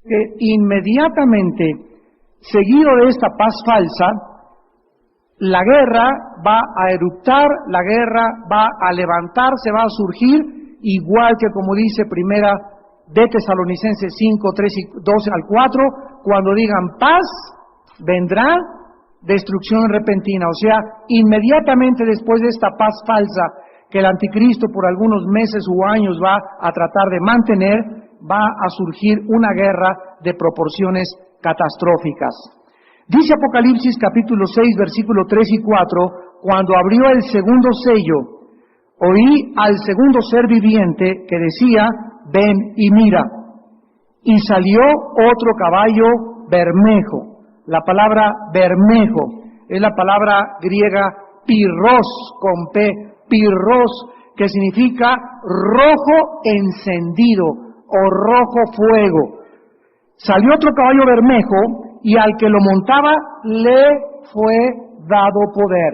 que inmediatamente, seguido de esta paz falsa, la guerra va a eruptar, la guerra va a levantarse, va a surgir, igual que como dice primera de Tesalonicenses 5, 3 y 12 al 4, cuando digan paz, vendrá destrucción repentina. O sea, inmediatamente después de esta paz falsa que el anticristo por algunos meses u años va a tratar de mantener, va a surgir una guerra de proporciones catastróficas. Dice Apocalipsis capítulo 6, versículo 3 y 4, cuando abrió el segundo sello, oí al segundo ser viviente que decía, ven y mira. Y salió otro caballo bermejo. La palabra bermejo es la palabra griega pirros, con P, pirros, que significa rojo encendido o rojo fuego. Salió otro caballo bermejo y al que lo montaba le fue dado poder.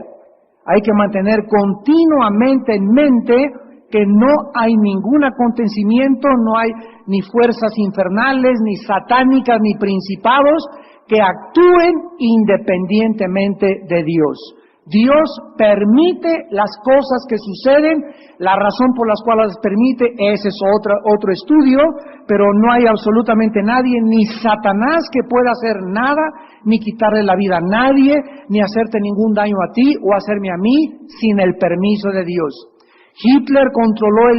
Hay que mantener continuamente en mente que no hay ningún acontecimiento, no hay ni fuerzas infernales, ni satánicas, ni principados que actúen independientemente de Dios. Dios permite las cosas que suceden, la razón por las cuales las permite, ese es otro estudio, pero no hay absolutamente nadie, ni Satanás que pueda hacer nada, ni quitarle la vida a nadie, ni hacerte ningún daño a ti o hacerme a mí sin el permiso de Dios. Hitler controló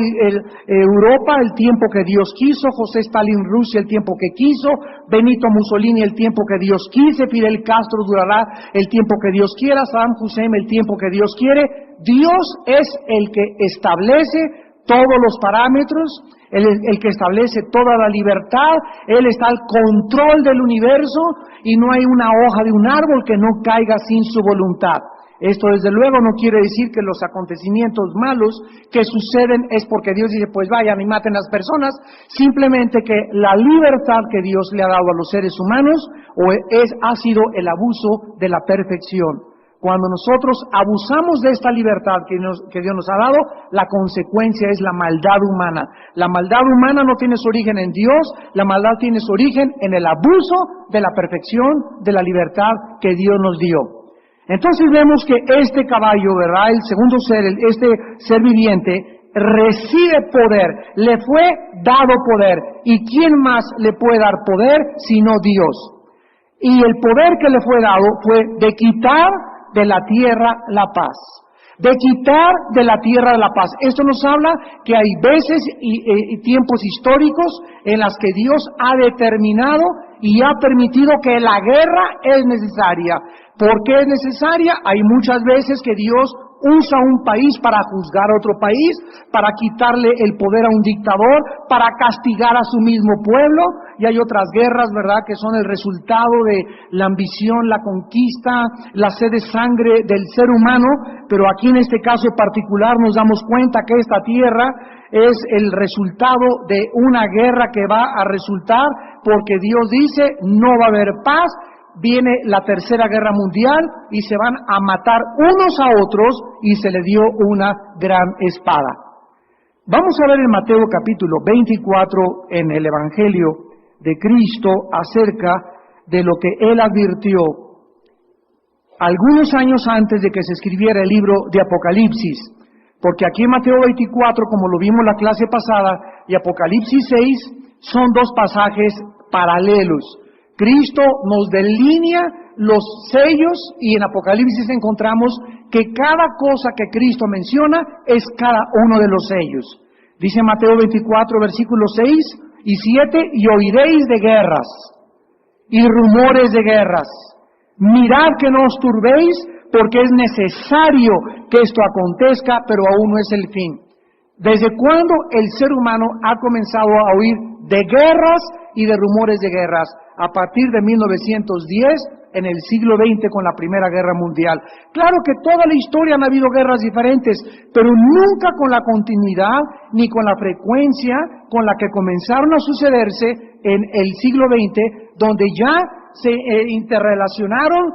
Europa el tiempo que Dios quiso, José Stalin Rusia el tiempo que quiso, Benito Mussolini el tiempo que Dios quise, Fidel Castro durará el tiempo que Dios quiera, Saddam Hussein el tiempo que Dios quiere. Dios es el que establece todos los parámetros, el que establece toda la libertad, Él está al control del universo y no hay una hoja de un árbol que no caiga sin su voluntad. Esto desde luego no quiere decir que los acontecimientos malos que suceden es porque Dios dice, pues vayan y maten a las personas, simplemente que la libertad que Dios le ha dado a los seres humanos ha sido el abuso de la perfección. Cuando nosotros abusamos de esta libertad que Dios nos ha dado, la consecuencia es la maldad humana. La maldad humana no tiene su origen en Dios, la maldad tiene su origen en el abuso de la perfección de la libertad que Dios nos dio. Entonces vemos que este caballo, ¿verdad? El segundo ser, este ser viviente, recibe poder, le fue dado poder. ¿Y quién más le puede dar poder sino Dios? Y el poder que le fue dado fue de quitar de la tierra la paz. De quitar de la tierra la paz. Esto nos habla que hay veces y tiempos históricos en las que Dios ha determinado y ha permitido que la guerra es necesaria. ¿Por qué es necesaria? Hay muchas veces que Dios usa un país para juzgar a otro país, para quitarle el poder a un dictador, para castigar a su mismo pueblo, y hay otras guerras, ¿verdad?, que son el resultado de la ambición, la conquista, la sed de sangre del ser humano, pero aquí en este caso particular nos damos cuenta que esta tierra es el resultado de una guerra que va a resultar, porque Dios dice, no va a haber paz, viene la tercera guerra mundial y se van a matar unos a otros y se le dio una gran espada. Vamos a ver en Mateo capítulo 24 en el Evangelio de Cristo acerca de lo que Él advirtió algunos años antes de que se escribiera el libro de Apocalipsis, porque aquí en Mateo 24, como lo vimos la clase pasada, y Apocalipsis 6 son dos pasajes paralelos. Cristo nos delinea los sellos y en Apocalipsis encontramos que cada cosa que Cristo menciona es cada uno de los sellos. Dice Mateo 24, versículos 6 y 7, y oiréis de guerras y rumores de guerras. Mirad que no os turbéis, porque es necesario que esto acontezca, pero aún no es el fin. ¿Desde cuándo el ser humano ha comenzado a oír de guerras y de rumores de guerras? A partir de 1910, en el siglo XX con la Primera Guerra Mundial. Claro que toda la historia han habido guerras diferentes, pero nunca con la continuidad ni con la frecuencia con la que comenzaron a sucederse en el siglo XX, donde ya se interrelacionaron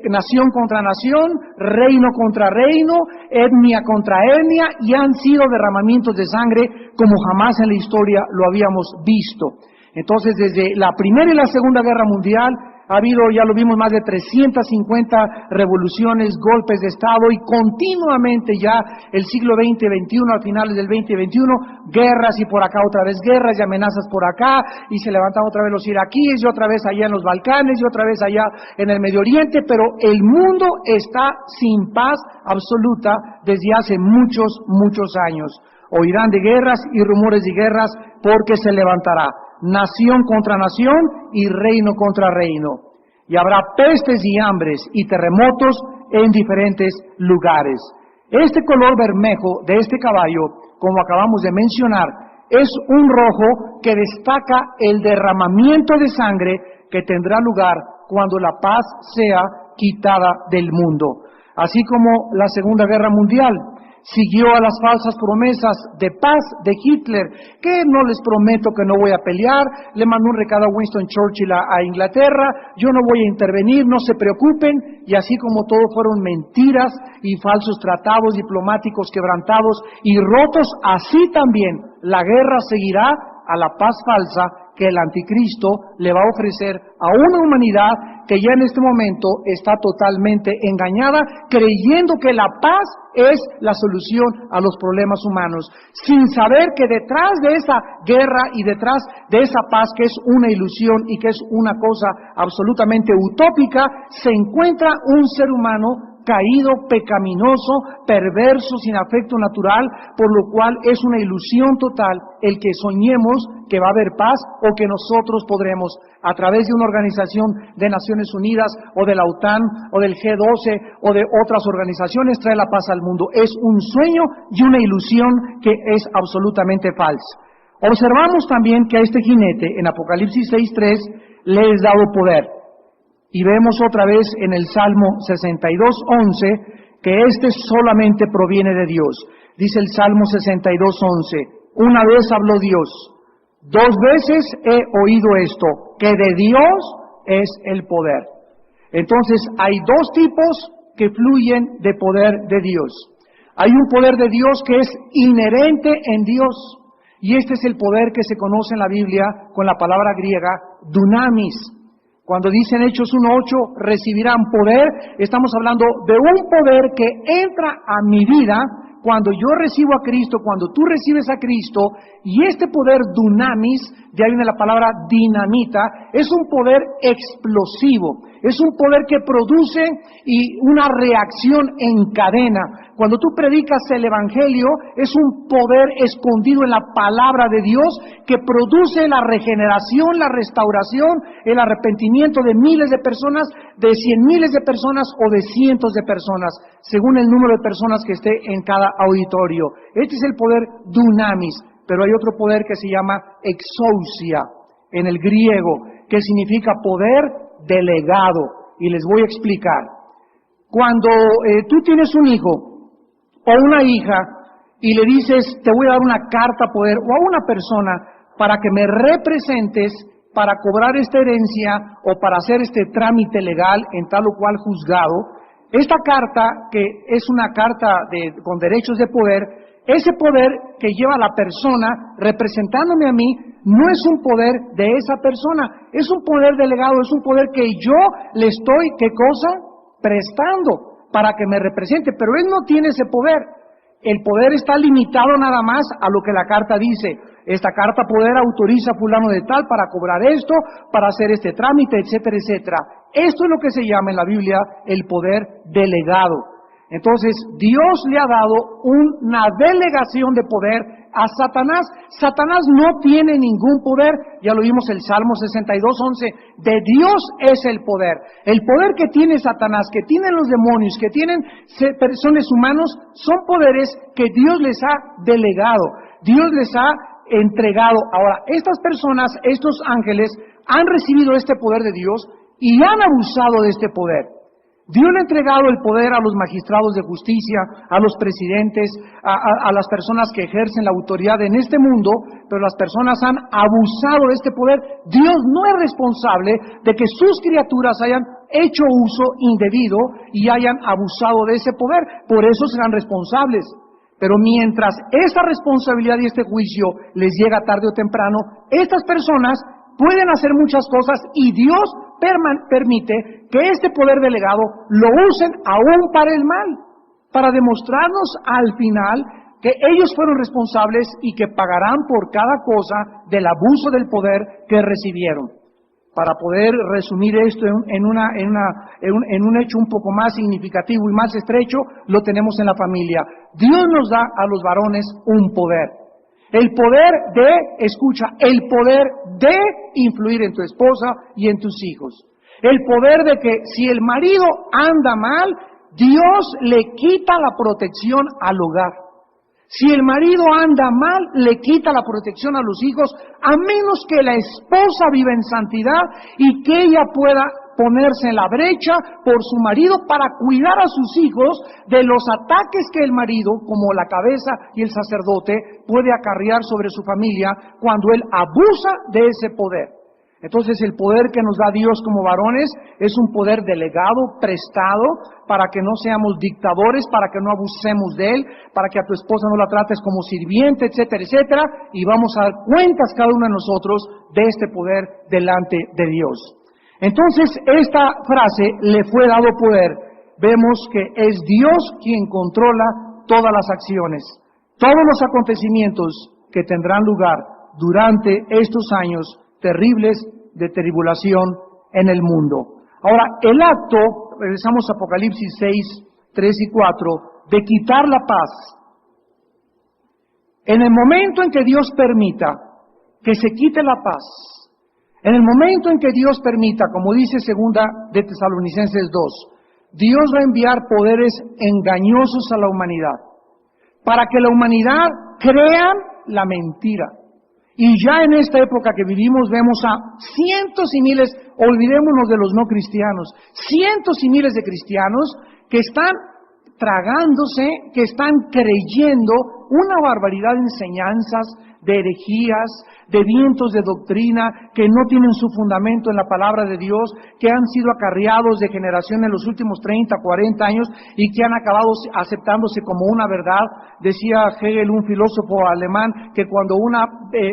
nación contra nación, reino contra reino, etnia contra etnia, y han sido derramamientos de sangre como jamás en la historia lo habíamos visto. Entonces, desde la Primera y la Segunda Guerra Mundial, ha habido, ya lo vimos, más de 350 revoluciones, golpes de Estado, y continuamente ya el siglo XX, XXI, a finales del XX y XXI, guerras, y por acá otra vez guerras y amenazas por acá, y se levantan otra vez los iraquíes, y otra vez allá en los Balcanes, y otra vez allá en el Medio Oriente, pero el mundo está sin paz absoluta desde hace muchos, muchos años. Oirán de guerras y rumores de guerras, porque se levantará nación contra nación y reino contra reino. Y habrá pestes y hambres y terremotos en diferentes lugares. Este color bermejo de este caballo, como acabamos de mencionar, es un rojo que destaca el derramamiento de sangre que tendrá lugar cuando la paz sea quitada del mundo. Así como la Segunda Guerra Mundial siguió a las falsas promesas de paz de Hitler, que no les prometo que no voy a pelear, le mandó un recado a Winston Churchill a Inglaterra, yo no voy a intervenir, no se preocupen, y así como todo fueron mentiras y falsos tratados diplomáticos quebrantados y rotos, así también la guerra seguirá a la paz falsa que el anticristo le va a ofrecer a una humanidad que ya en este momento está totalmente engañada, creyendo que la paz es la solución a los problemas humanos, sin saber que detrás de esa guerra y detrás de esa paz, que es una ilusión y que es una cosa absolutamente utópica, se encuentra un ser humano caído, pecaminoso, perverso, sin afecto natural, por lo cual es una ilusión total el que soñemos que va a haber paz o que nosotros podremos, a través de una organización de Naciones Unidas o de la OTAN o del G12 o de otras organizaciones, traer la paz al mundo. Es un sueño y una ilusión que es absolutamente falsa. Observamos también que a este jinete, en Apocalipsis 6:3, le es dado poder. Y vemos otra vez en el Salmo 62:11 que este solamente proviene de Dios. Dice el Salmo 62:11, una vez habló Dios, dos veces he oído esto, que de Dios es el poder. Entonces hay dos tipos que fluyen de poder de Dios. Hay un poder de Dios que es inherente en Dios, y este es el poder que se conoce en la Biblia con la palabra griega dunamis. Cuando dicen Hechos 1:8, recibirán poder, estamos hablando de un poder que entra a mi vida cuando yo recibo a Cristo, cuando tú recibes a Cristo, y este poder dunamis, de ahí viene la palabra dinamita, es un poder explosivo, es un poder que produce y una reacción en cadena. Cuando tú predicas el Evangelio, es un poder escondido en la palabra de Dios que produce la regeneración, la restauración, el arrepentimiento de miles de personas, de 100,000 de personas o de cientos de personas, según el número de personas que esté en cada auditorio. Este es el poder dunamis, pero hay otro poder que se llama exousia en el griego, que significa poder delegado, y les voy a explicar. Cuando tú tienes un hijo o una hija y le dices, te voy a dar una carta poder, o a una persona para que me representes para cobrar esta herencia o para hacer este trámite legal en tal o cual juzgado, esta carta, que es una carta con derechos de poder, ese poder que lleva a la persona representándome a mí, no es un poder de esa persona, es un poder delegado, es un poder que yo le estoy, ¿qué cosa? Prestando para que me represente, pero él no tiene ese poder. El poder está limitado nada más a lo que la carta dice. Esta carta poder autoriza a fulano de tal para cobrar esto, para hacer este trámite, etcétera, etcétera. Esto es lo que se llama en la Biblia el poder delegado. Entonces, Dios le ha dado una delegación de poder a Satanás. Satanás no tiene ningún poder, ya lo vimos en el Salmo 62:11, de Dios es el poder. El poder que tiene Satanás, que tienen los demonios, que tienen personas humanos, son poderes que Dios les ha delegado, Dios les ha entregado. Ahora, estas personas, estos ángeles, han recibido este poder de Dios y han abusado de este poder. Dios le ha entregado el poder a los magistrados de justicia, a los presidentes, a las personas que ejercen la autoridad en este mundo, pero las personas han abusado de este poder. Dios no es responsable de que sus criaturas hayan hecho uso indebido y hayan abusado de ese poder, por eso serán responsables. Pero mientras esa responsabilidad y este juicio les llega tarde o temprano, estas personas pueden hacer muchas cosas y Dios permite que este poder delegado lo usen aún para el mal, para demostrarnos al final que ellos fueron responsables y que pagarán por cada cosa del abuso del poder que recibieron. Para poder resumir esto en un hecho un poco más significativo y más estrecho, lo tenemos en la familia. Dios nos da a los varones un poder. El poder el poder de influir en tu esposa y en tus hijos. El poder de que si el marido anda mal, Dios le quita la protección al hogar. Si el marido anda mal, le quita la protección a los hijos, a menos que la esposa viva en santidad y que ella pueda ponerse en la brecha por su marido para cuidar a sus hijos de los ataques que el marido, como la cabeza y el sacerdote, puede acarrear sobre su familia cuando él abusa de ese poder. Entonces el poder que nos da Dios como varones es un poder delegado, prestado, para que no seamos dictadores, para que no abusemos de él, para que a tu esposa no la trates como sirviente, etcétera, etcétera, y vamos a dar cuentas cada uno de nosotros de este poder delante de Dios. Entonces esta frase, le fue dado poder, vemos que es Dios quien controla todas las acciones, todos los acontecimientos que tendrán lugar durante estos años terribles de tribulación en el mundo. Ahora, el acto, regresamos a Apocalipsis 6, 3 y 4, de quitar la paz. En el momento en que Dios permita que se quite la paz, en el momento en que Dios permita, como dice segunda de Tesalonicenses 2, Dios va a enviar poderes engañosos a la humanidad, para que la humanidad crea la mentira. Y ya en esta época que vivimos vemos a cientos y miles, olvidémonos de los no cristianos, cientos y miles de cristianos que están tragándose, que están creyendo una barbaridad de enseñanzas, de herejías, de vientos de doctrina que no tienen su fundamento en la palabra de Dios, que han sido acarreados de generación en los últimos 30, 40 años y que han acabado aceptándose como una verdad. Decía Hegel, un filósofo alemán, que cuando una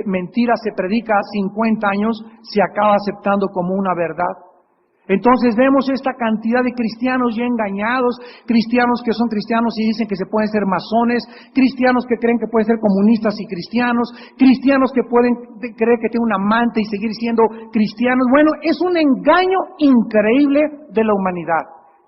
mentira se predica 50 años, se acaba aceptando como una verdad. Entonces vemos esta cantidad de cristianos ya engañados, cristianos que son cristianos y dicen que se pueden ser masones, cristianos que creen que pueden ser comunistas y cristianos, cristianos que pueden creer que tienen un amante y seguir siendo cristianos. Bueno, es un engaño increíble de la humanidad.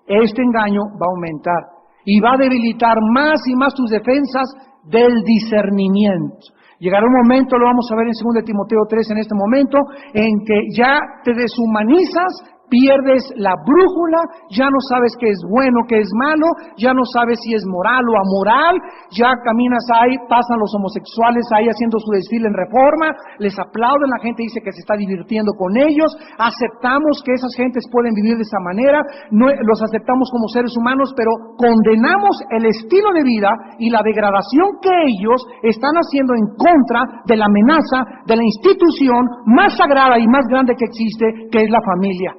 Este engaño va a aumentar y va a debilitar más y más tus defensas del discernimiento. Llegará un momento, lo vamos a ver en 2 Timoteo 3 en este momento, en que ya te deshumanizas, pierdes la brújula, ya no sabes qué es bueno, qué es malo, ya no sabes si es moral o amoral, ya caminas ahí, pasan los homosexuales ahí haciendo su desfile en Reforma, les aplauden, la gente dice que se está divirtiendo con ellos, aceptamos que esas gentes pueden vivir de esa manera, no, los aceptamos como seres humanos, pero condenamos el estilo de vida y la degradación que ellos están haciendo en contra de la amenaza de la institución más sagrada y más grande que existe, que es la familia.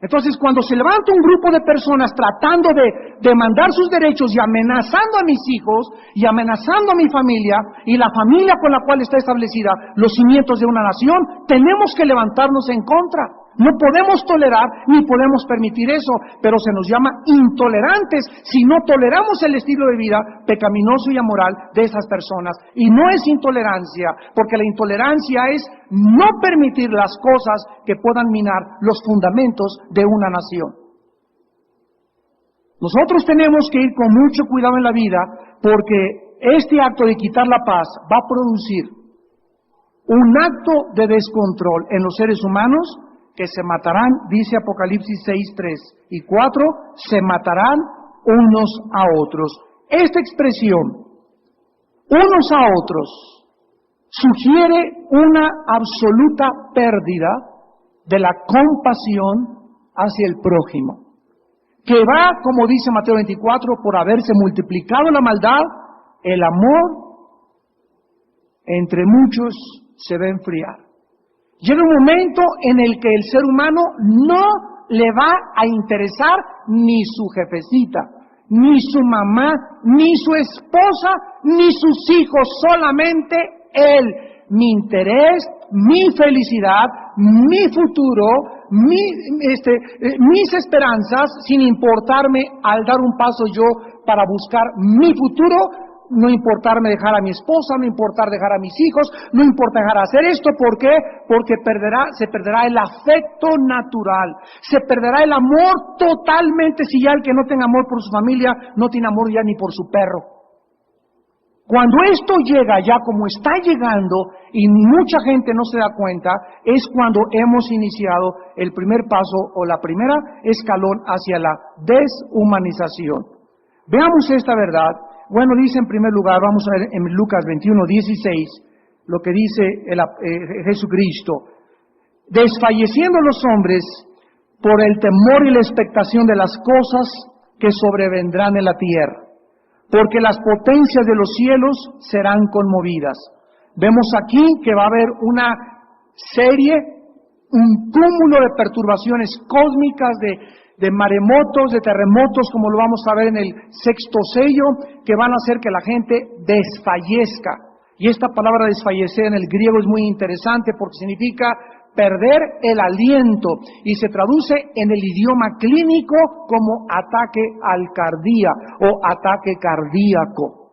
Entonces, cuando se levanta un grupo de personas tratando de demandar sus derechos y amenazando a mis hijos y amenazando a mi familia y la familia con la cual está establecida los cimientos de una nación, tenemos que levantarnos en contra. No podemos tolerar ni podemos permitir eso, pero se nos llama intolerantes si no toleramos el estilo de vida pecaminoso y amoral de esas personas. Y no es intolerancia, porque la intolerancia es no permitir las cosas que puedan minar los fundamentos de una nación. Nosotros tenemos que ir con mucho cuidado en la vida, porque este acto de quitar la paz va a producir un acto de descontrol en los seres humanos, que se matarán, dice Apocalipsis 6, 3 y 4, se matarán unos a otros. Esta expresión, unos a otros, sugiere una absoluta pérdida de la compasión hacia el prójimo, que va, como dice Mateo 24, por haberse multiplicado la maldad, el amor entre muchos se va a enfriar. Llega un momento en el que el ser humano no le va a interesar ni su jefecita, ni su mamá, ni su esposa, ni sus hijos, solamente él. mi interés, mi felicidad, mi futuro, mis esperanzas, sin importarme al dar un paso yo para buscar mi futuro, no importarme dejar a mi esposa, no importar dejar a mis hijos, no importa dejar de hacer esto. ¿Por qué? Porque se perderá el afecto natural, se perderá el amor totalmente. Si ya el que no tenga amor por su familia, no tiene amor ya ni por su perro. Cuando esto llega ya como está llegando y mucha gente no se da cuenta, es cuando hemos iniciado el primer paso o la primera escalón hacia la deshumanización. Veamos esta verdad. Bueno, dice en primer lugar, vamos a ver en Lucas 21:16, lo que dice Jesucristo. Desfalleciendo los hombres por el temor y la expectación de las cosas que sobrevendrán en la tierra, porque las potencias de los cielos serán conmovidas. Vemos aquí que va a haber una serie, un cúmulo de perturbaciones cósmicas, de maremotos, de terremotos, como lo vamos a ver en el sexto sello, que van a hacer que la gente desfallezca. Y esta palabra desfallecer en el griego es muy interesante porque significa perder el aliento y se traduce en el idioma clínico como ataque al cardía o ataque cardíaco.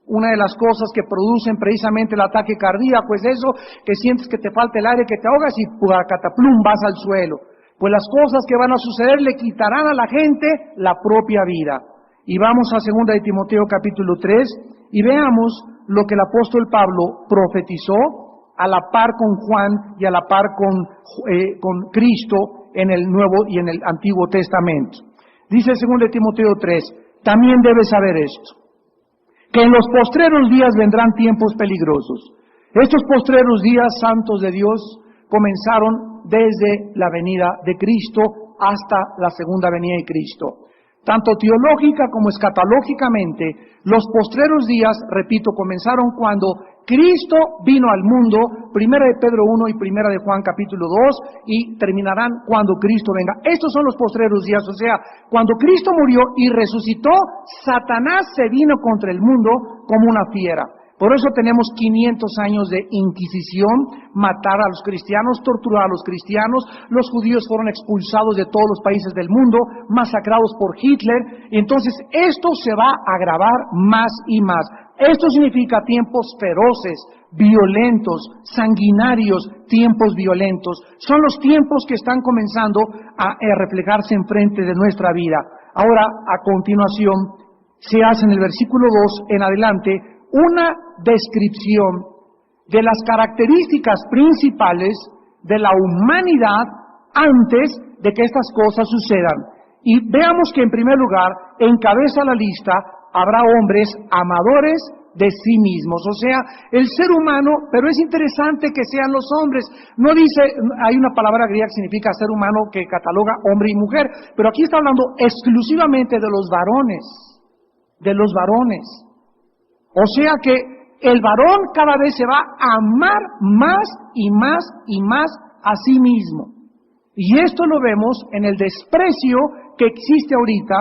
Una de las cosas que producen precisamente el ataque cardíaco es eso, que sientes que te falta el aire, que te ahogas y cataplum vas al suelo. Pues las cosas que van a suceder le quitarán a la gente la propia vida. Y vamos a 2 de Timoteo capítulo 3 y veamos lo que el apóstol Pablo profetizó a la par con Juan y a la par con Cristo en el Nuevo y en el Antiguo Testamento. Dice 2 de Timoteo 3, también debes saber esto, que en los postreros días vendrán tiempos peligrosos. Estos postreros días, santos de Dios, comenzaron desde la venida de Cristo hasta la segunda venida de Cristo. Tanto teológica como escatológicamente, los postreros días, repito, comenzaron cuando Cristo vino al mundo, 1 de Pedro 1 y 1 de Juan capítulo 2, y terminarán cuando Cristo venga. Estos son los postreros días, o sea, cuando Cristo murió y resucitó, Satanás se vino contra el mundo como una fiera. Por eso tenemos 500 años de inquisición, matar a los cristianos, torturar a los cristianos. Los judíos fueron expulsados de todos los países del mundo, masacrados por Hitler. Y entonces esto se va a agravar más y más. Esto significa tiempos feroces, violentos, sanguinarios, tiempos violentos. Son los tiempos que están comenzando a reflejarse enfrente de nuestra vida. Ahora, a continuación, se hace en el versículo 2 en adelante una descripción de las características principales de la humanidad antes de que estas cosas sucedan. Y veamos que en primer lugar, encabeza la lista, habrá hombres amadores de sí mismos, o sea, el ser humano, pero es interesante que sean los hombres. No dice, hay una palabra griega que significa ser humano que cataloga hombre y mujer, pero aquí está hablando exclusivamente de los varones, de los varones. O sea que el varón cada vez se va a amar más y más y más a sí mismo. Y esto lo vemos en el desprecio que existe ahorita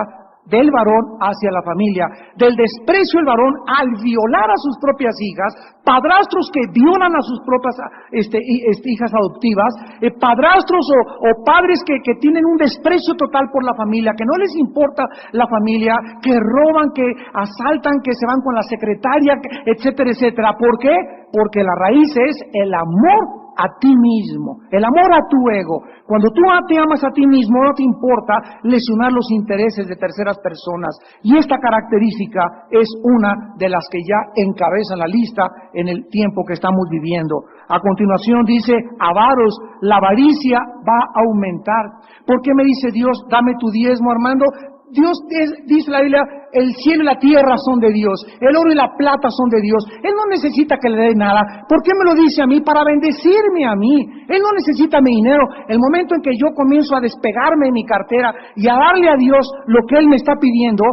del varón hacia la familia, del desprecio del varón al violar a sus propias hijas, padrastros que violan a sus propias hijas adoptivas, padrastros o padres que tienen un desprecio total por la familia, que no les importa la familia, que roban, que asaltan, que se van con la secretaria, etcétera, etcétera. ¿Por qué? Porque la raíz es el amor a ti mismo, el amor a tu ego. Cuando tú te amas a ti mismo, no te importa lesionar los intereses de terceras personas. Y esta característica es una de las que ya encabezan la lista en el tiempo que estamos viviendo. A continuación dice, avaros, la avaricia va a aumentar. ¿Por qué me dice Dios, dame tu diezmo, Armando? Dios dice la Biblia, el cielo y la tierra son de Dios, el oro y la plata son de Dios. Él no necesita que le dé nada. ¿Por qué me lo dice a mí? Para bendecirme a mí. Él no necesita mi dinero. El momento en que yo comienzo a despegarme de mi cartera y a darle a Dios lo que Él me está pidiendo,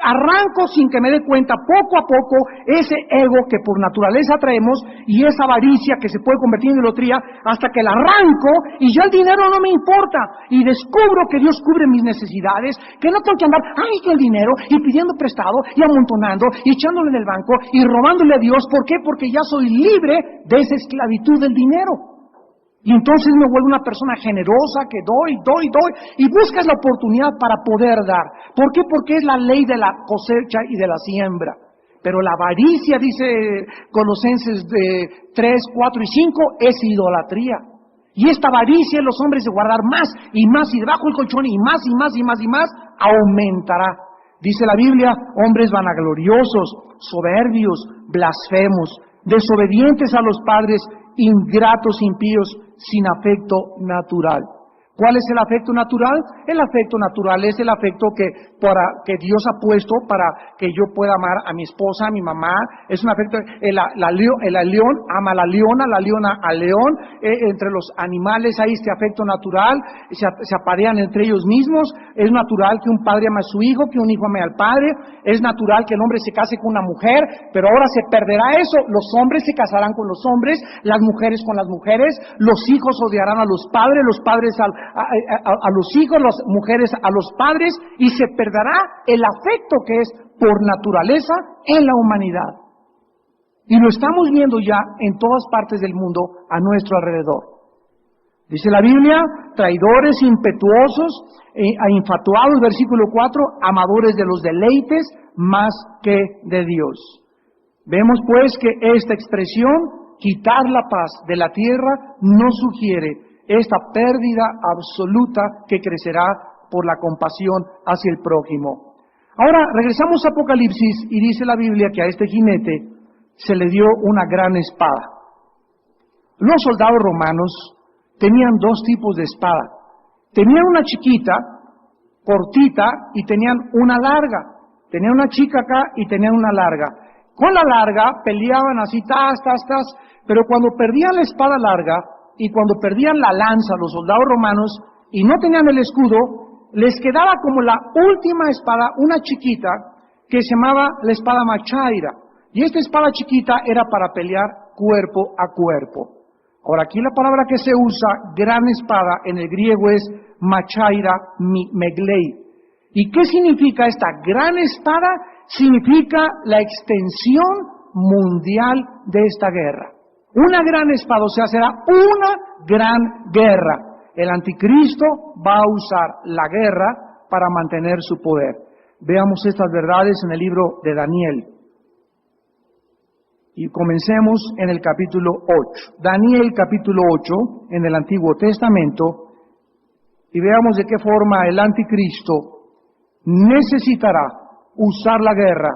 arranco sin que me dé cuenta, poco a poco, ese ego que por naturaleza traemos y esa avaricia que se puede convertir en idolatría, hasta que la arranco y ya el dinero no me importa. Y descubro que Dios cubre mis necesidades, que no tengo que andar, ay, que el dinero, y pidiendo prestado, y amontonando, y echándole en el banco, y robándole a Dios. ¿Por qué? Porque ya soy libre de esa esclavitud del dinero. Y entonces me vuelvo una persona generosa que doy, y buscas la oportunidad para poder dar. ¿Por qué? Porque es la ley de la cosecha y de la siembra. Pero la avaricia, dice Colosenses 3, 4 y 5, es idolatría. Y esta avaricia en los hombres de guardar más, y debajo del colchón, y más, aumentará. Dice la Biblia, hombres vanagloriosos, soberbios, blasfemos, desobedientes a los padres, ingratos, impíos, sin afecto natural. ¿Cuál es el afecto natural? El afecto natural es el afecto que Dios ha puesto para que yo pueda amar a mi esposa, a mi mamá. Es un afecto, el león ama a la leona al león. Entre los animales hay este afecto natural, se aparean entre ellos mismos. Es natural que un padre ame a su hijo, que un hijo ame al padre. Es natural que el hombre se case con una mujer, pero ahora se perderá eso. Los hombres se casarán con los hombres, las mujeres con las mujeres, los hijos odiarán a los padres a los hijos, las mujeres a los padres, y se perderá el afecto que es por naturaleza en la humanidad. Y lo estamos viendo ya en todas partes del mundo a nuestro alrededor. Dice la Biblia, traidores, impetuosos, infatuados, versículo 4, amadores de los deleites más que de Dios. Vemos pues que esta expresión, quitar la paz de la tierra, no sugiere esta pérdida absoluta que crecerá por la compasión hacia el prójimo. Ahora, regresamos a Apocalipsis y dice la Biblia que a este jinete se le dio una gran espada. Los soldados romanos tenían dos tipos de espada. Tenían una chiquita, cortita, y tenían una larga. Tenían una chica acá y tenían una larga. Con la larga peleaban así, pero cuando perdían la espada larga, y cuando perdían la lanza los soldados romanos y no tenían el escudo, les quedaba como la última espada, una chiquita, que se llamaba la espada machaira. Y esta espada chiquita era para pelear cuerpo a cuerpo. Ahora, aquí la palabra que se usa, gran espada, en el griego es machaira meglei. ¿Y qué significa esta gran espada? Significa la extensión mundial de esta guerra. Una gran espada, o sea, será una gran guerra. El anticristo va a usar la guerra para mantener su poder. Veamos estas verdades en el libro de Daniel. Y comencemos en el capítulo 8. Daniel capítulo 8, en el Antiguo Testamento, y veamos de qué forma el anticristo necesitará usar la guerra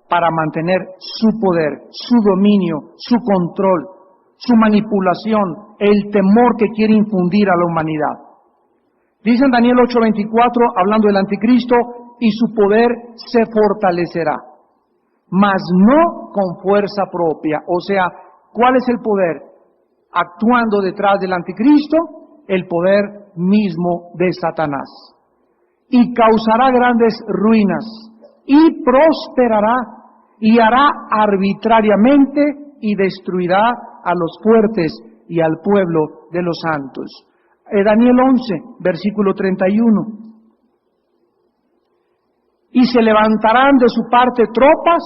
para mantener su poder, su dominio, su control, su manipulación, el temor que quiere infundir a la humanidad. Dice en Daniel 8:24, hablando del anticristo, y su poder se fortalecerá, mas no con fuerza propia. O sea, ¿cuál es el poder? Actuando detrás del anticristo, el poder mismo de Satanás. Y causará grandes ruinas, y prosperará, y hará arbitrariamente, y destruirá a los fuertes y al pueblo de los santos. Daniel 11, versículo 31. Y se levantarán de su parte tropas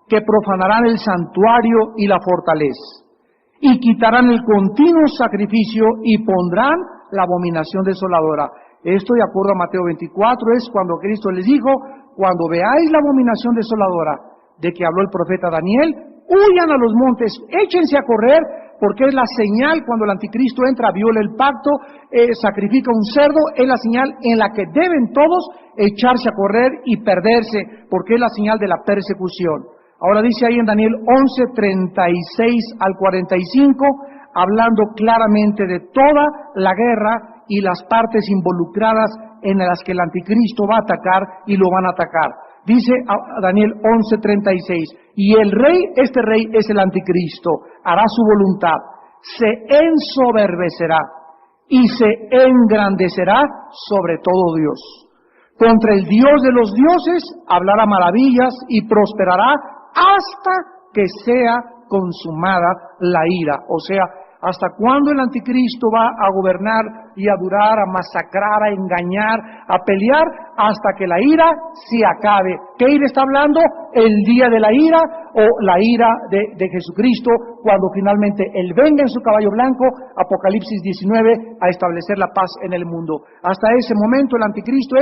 que profanarán el santuario y la fortaleza, y quitarán el continuo sacrificio y pondrán la abominación desoladora. Esto, de acuerdo a Mateo 24, es cuando Cristo les dijo, cuando veáis la abominación desoladora de que habló el profeta Daniel, huyan a los montes, échense a correr, porque es la señal cuando el anticristo entra, viola el pacto, sacrifica un cerdo, es la señal en la que deben todos echarse a correr y perderse, porque es la señal de la persecución. Ahora dice ahí en Daniel 11, 36 al 45, hablando claramente de toda la guerra y las partes involucradas en las que el anticristo va a atacar y lo van a atacar. Dice Daniel 11:36, y el rey, este rey es el anticristo, hará su voluntad, se ensoberbecerá y se engrandecerá sobre todo Dios. Contra el Dios de los dioses hablará maravillas y prosperará hasta que sea consumada la ira. O sea, ¿hasta cuándo el anticristo va a gobernar y a durar, a masacrar, a engañar, a pelear? Hasta que la ira se acabe. ¿Qué ira está hablando? El día de la ira o la ira de Jesucristo, cuando finalmente Él venga en su caballo blanco, Apocalipsis 19, a establecer la paz en el mundo. Hasta ese momento el anticristo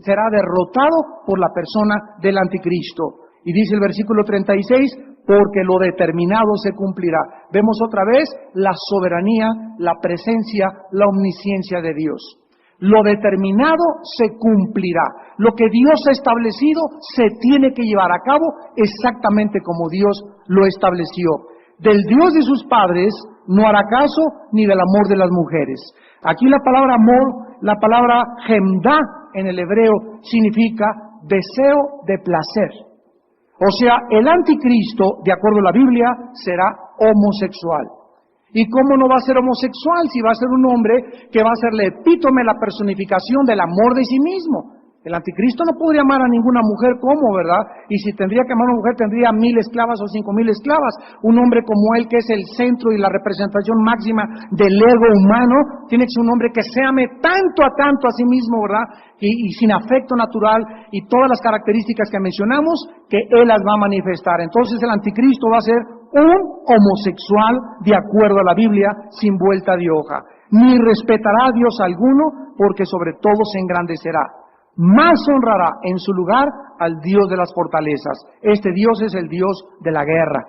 será derrotado por la persona del anticristo. Y dice el versículo 36, porque lo determinado se cumplirá. Vemos otra vez la soberanía, la presencia, la omnisciencia de Dios. Lo determinado se cumplirá. Lo que Dios ha establecido se tiene que llevar a cabo exactamente como Dios lo estableció. Del Dios de sus padres no hará caso, ni del amor de las mujeres. Aquí la palabra amor, la palabra gemda en el hebreo, significa deseo de placer. O sea, el anticristo, de acuerdo a la Biblia, será homosexual. ¿Y cómo no va a ser homosexual si va a ser un hombre que va a ser el epítome, la personificación del amor de sí mismo? El anticristo no podría amar a ninguna mujer, ¿cómo, verdad? Y si tendría que amar a una mujer, tendría 1000 esclavas o 5000 esclavas. Un hombre como él, que es el centro y la representación máxima del ego humano, tiene que ser un hombre que se ame tanto a sí mismo, ¿verdad? Y sin afecto natural y todas las características que mencionamos, que él las va a manifestar. Entonces el anticristo va a ser un homosexual de acuerdo a la Biblia, sin vuelta de hoja. Ni respetará a Dios alguno, porque sobre todo se engrandecerá. Más honrará en su lugar al Dios de las fortalezas. Este Dios es el Dios de la guerra.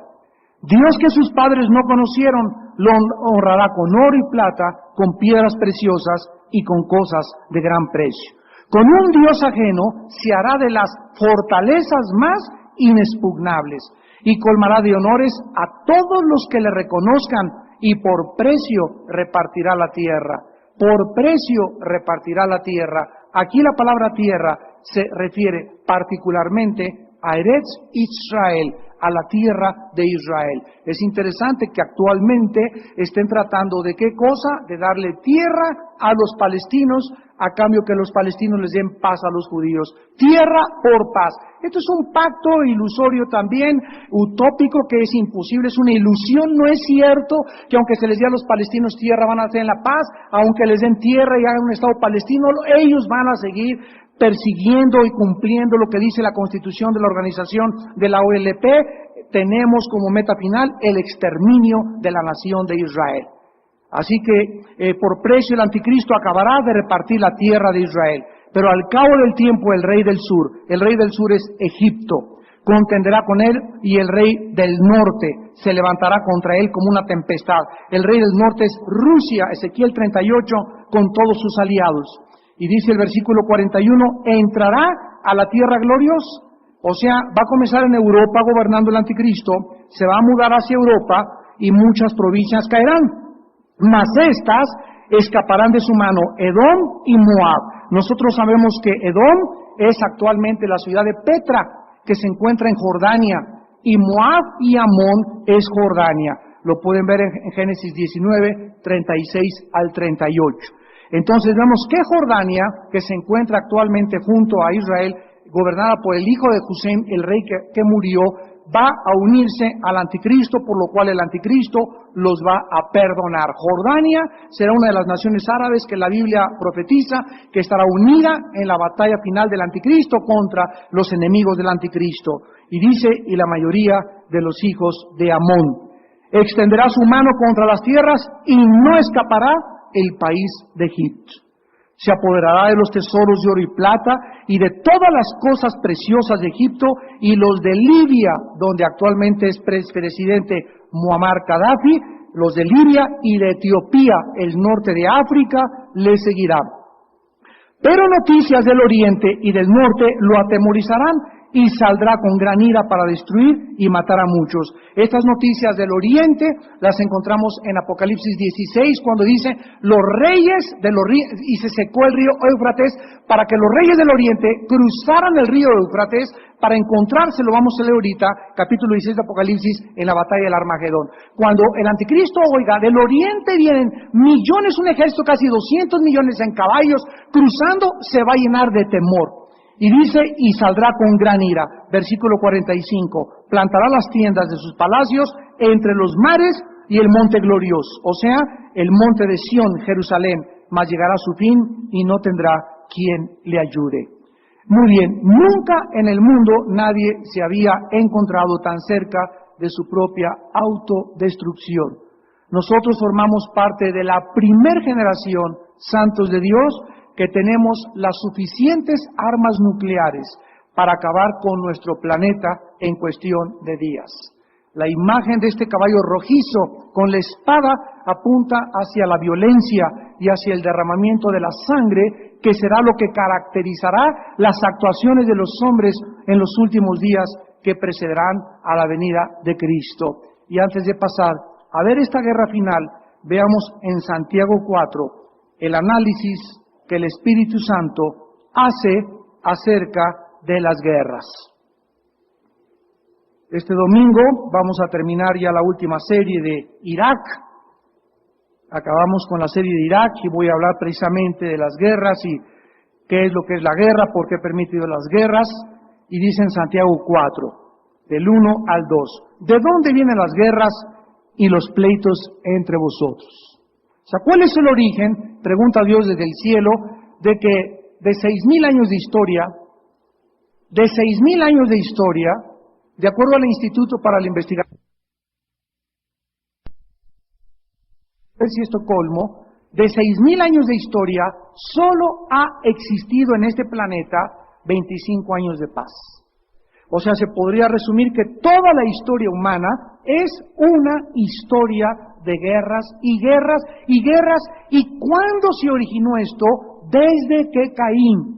Dios que sus padres no conocieron, lo honrará con oro y plata, con piedras preciosas y con cosas de gran precio. Con un Dios ajeno se hará de las fortalezas más inexpugnables y colmará de honores a todos los que le reconozcan, y por precio repartirá la tierra. Por precio repartirá la tierra. Aquí la palabra tierra se refiere particularmente a Eretz Israel, a la tierra de Israel. Es interesante que actualmente estén tratando de qué cosa, de darle tierra a los palestinos, a cambio que los palestinos les den paz a los judíos. Tierra por paz. Esto es un pacto ilusorio también, utópico, que es imposible, es una ilusión. No es cierto que aunque se les dé a los palestinos tierra van a tener la paz, aunque les den tierra y hagan un Estado palestino, ellos van a seguir persiguiendo y cumpliendo lo que dice la Constitución de la organización de la OLP. Tenemos como meta final el exterminio de la nación de Israel. Así que por precio el anticristo acabará de repartir la tierra de Israel. Pero al cabo del tiempo el rey del sur es Egipto, contenderá con él, y el rey del norte se levantará contra él como una tempestad. El rey del norte es Rusia, Ezequiel 38, con todos sus aliados. Y dice el versículo 41, entrará a la tierra gloriosa. O sea, va a comenzar en Europa gobernando el anticristo, se va a mudar hacia Europa y muchas provincias caerán. Mas estas escaparán de su mano, Edom y Moab. Nosotros sabemos que Edom es actualmente la ciudad de Petra, que se encuentra en Jordania, y Moab y Amón es Jordania. Lo pueden ver en Génesis 19, 36 al 38. Entonces vemos que Jordania, que se encuentra actualmente junto a Israel, gobernada por el hijo de Hussein, el rey que murió, va a unirse al anticristo, por lo cual el anticristo los va a perdonar. Jordania será una de las naciones árabes que la Biblia profetiza que estará unida en la batalla final del anticristo contra los enemigos del anticristo. Y dice, y la mayoría de los hijos de Amón. Extenderá su mano contra las tierras y no escapará el país de Egipto. Se apoderará de los tesoros de oro y plata y de todas las cosas preciosas de Egipto, y los de Libia, donde actualmente es presidente Muammar Gaddafi, los de Libia y de Etiopía, el norte de África, le seguirán. Pero noticias del oriente y del norte lo atemorizarán, y saldrá con gran ira para destruir y matar a muchos. Estas noticias del oriente las encontramos en Apocalipsis 16, cuando dice, los reyes del oriente, y se secó el río Éufrates, para que los reyes del oriente cruzaran el río Éufrates para encontrarse, lo vamos a leer ahorita, capítulo 16 de Apocalipsis, en la batalla del Armagedón. Cuando el anticristo oiga, del oriente vienen millones, un ejército casi 200 millones en caballos, cruzando, se va a llenar de temor. Y dice, y saldrá con gran ira. Versículo 45, plantará las tiendas de sus palacios entre los mares y el monte glorioso, o sea, el monte de Sión, Jerusalén, mas llegará a su fin y no tendrá quien le ayude. Muy bien, nunca en el mundo nadie se había encontrado tan cerca de su propia autodestrucción. Nosotros formamos parte de la primer generación, santos de Dios, que tenemos las suficientes armas nucleares para acabar con nuestro planeta en cuestión de días. La imagen de este caballo rojizo con la espada apunta hacia la violencia y hacia el derramamiento de la sangre, que será lo que caracterizará las actuaciones de los hombres en los últimos días que precederán a la venida de Cristo. Y antes de pasar a ver esta guerra final, veamos en Santiago 4 el análisis que el Espíritu Santo hace acerca de las guerras. Este domingo vamos a terminar ya la última serie de Irak. Acabamos con la serie de Irak y voy a hablar precisamente de las guerras y qué es lo que es la guerra, por qué he permitido las guerras. Y dice en Santiago 4, del 1 al 2, ¿de dónde vienen las guerras y los pleitos entre vosotros? O sea, ¿cuál es el origen? Pregunta Dios desde el cielo, de que de 6,000 años de historia, de acuerdo al Instituto para la Investigación de Estocolmo, de 6,000 años de historia, solo ha existido en este planeta 25 años de paz. O sea, se podría resumir que toda la historia humana es una historia de guerras y guerras y guerras. ¿Y cuándo se originó esto? Desde que Caín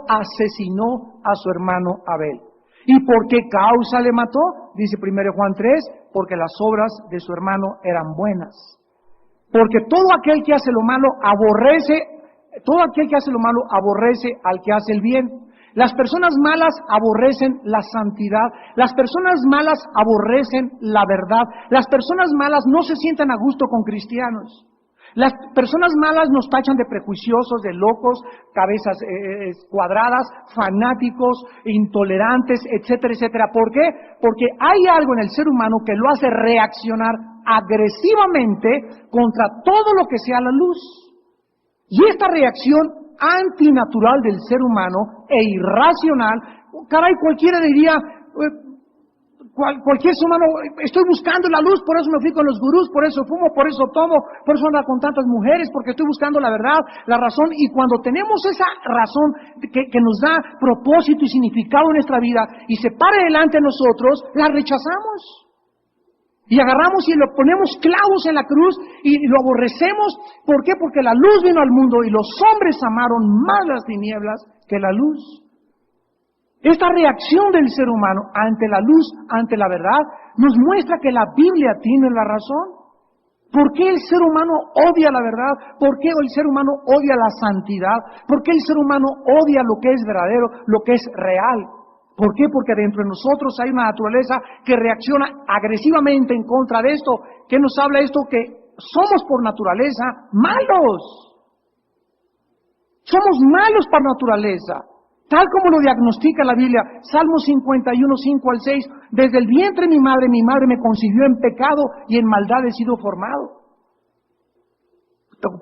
asesinó a su hermano Abel. ¿Y por qué causa le mató? Dice 1 Juan 3, porque las obras de su hermano eran buenas. Porque todo aquel que hace lo malo aborrece al que hace el bien. Las personas malas aborrecen la santidad, las personas malas aborrecen la verdad, las personas malas no se sientan a gusto con cristianos. Las personas malas nos tachan de prejuiciosos, de locos, cabezas cuadradas, fanáticos, intolerantes, etcétera, etcétera. ¿Por qué? Porque hay algo en el ser humano que lo hace reaccionar agresivamente contra todo lo que sea la luz. Y esta reacción antinatural del ser humano e irracional, caray, cualquiera diría, cualquier ser humano, estoy buscando la luz, por eso me fui con los gurús, por eso fumo, por eso tomo, por eso ando con tantas mujeres, porque estoy buscando la verdad, la razón. Y cuando tenemos esa razón que nos da propósito y significado en nuestra vida y se para delante de nosotros, la rechazamos. Y agarramos y lo ponemos clavos en la cruz y lo aborrecemos. ¿Por qué? Porque la luz vino al mundo y los hombres amaron más las tinieblas que la luz. Esta reacción del ser humano ante la luz, ante la verdad, nos muestra que la Biblia tiene la razón. ¿Por qué el ser humano odia la verdad? ¿Por qué el ser humano odia la santidad? ¿Por qué el ser humano odia lo que es verdadero, lo que es real? ¿Por qué? Porque dentro de nosotros hay una naturaleza que reacciona agresivamente en contra de esto. ¿Qué nos habla esto? Que somos por naturaleza malos. Somos malos por naturaleza. Tal como lo diagnostica la Biblia, Salmo 51, 5 al 6, desde el vientre de mi madre me concibió en pecado y en maldad he sido formado.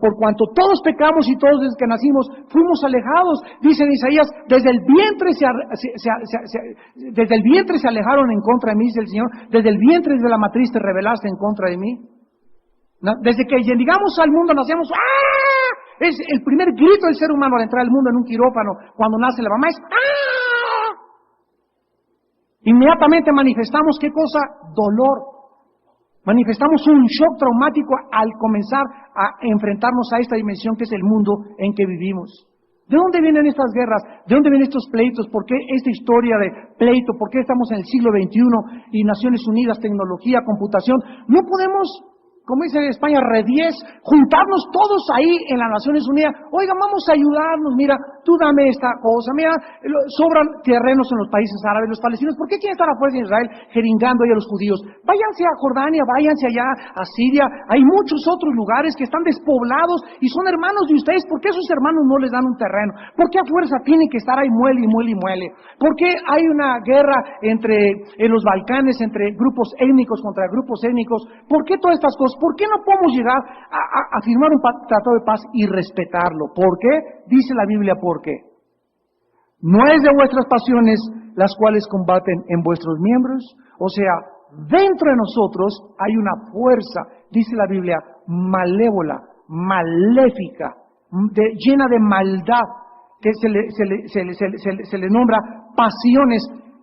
Por cuanto todos pecamos y todos desde que nacimos fuimos alejados, dice en Isaías, desde el vientre se alejaron en contra de mí, dice el Señor, desde el vientre de la matriz te rebelaste en contra de mí. ¿No? Desde que llegamos al mundo nacemos, ¡ah! Es el primer grito del ser humano al entrar al mundo en un quirófano, cuando nace la mamá es ¡ah! Inmediatamente manifestamos, ¿qué cosa? Dolor. Manifestamos un shock traumático al comenzar a enfrentarnos a esta dimensión que es el mundo en que vivimos. ¿De dónde vienen estas guerras? ¿De dónde vienen estos pleitos? ¿Por qué esta historia de pleito? ¿Por qué estamos en el siglo XXI y Naciones Unidas, tecnología, computación? No podemos, como dice en España, juntarnos todos ahí en las Naciones Unidas. Oiga, vamos a ayudarnos, mira, tú dame esta cosa, mira, sobran terrenos en los países árabes, los palestinos, ¿por qué quieren estar afuera de Israel jeringando ahí a los judíos? Váyanse a Jordania, váyanse allá a Siria, hay muchos otros lugares que están despoblados y son hermanos de ustedes. ¿Por qué sus hermanos no les dan un terreno? ¿Por qué a fuerza tienen que estar ahí muele y muele y muele? ¿Por qué hay una guerra en los Balcanes, entre grupos étnicos contra grupos étnicos? ¿Por qué todas estas cosas? ¿Por qué no podemos llegar a firmar un tratado de paz y respetarlo? ¿Por qué? Dice la Biblia, ¿por qué? No es de vuestras pasiones las cuales combaten en vuestros miembros. O sea, dentro de nosotros hay una fuerza, dice la Biblia, malévola, maléfica, llena de maldad, que se le nombra pasiones.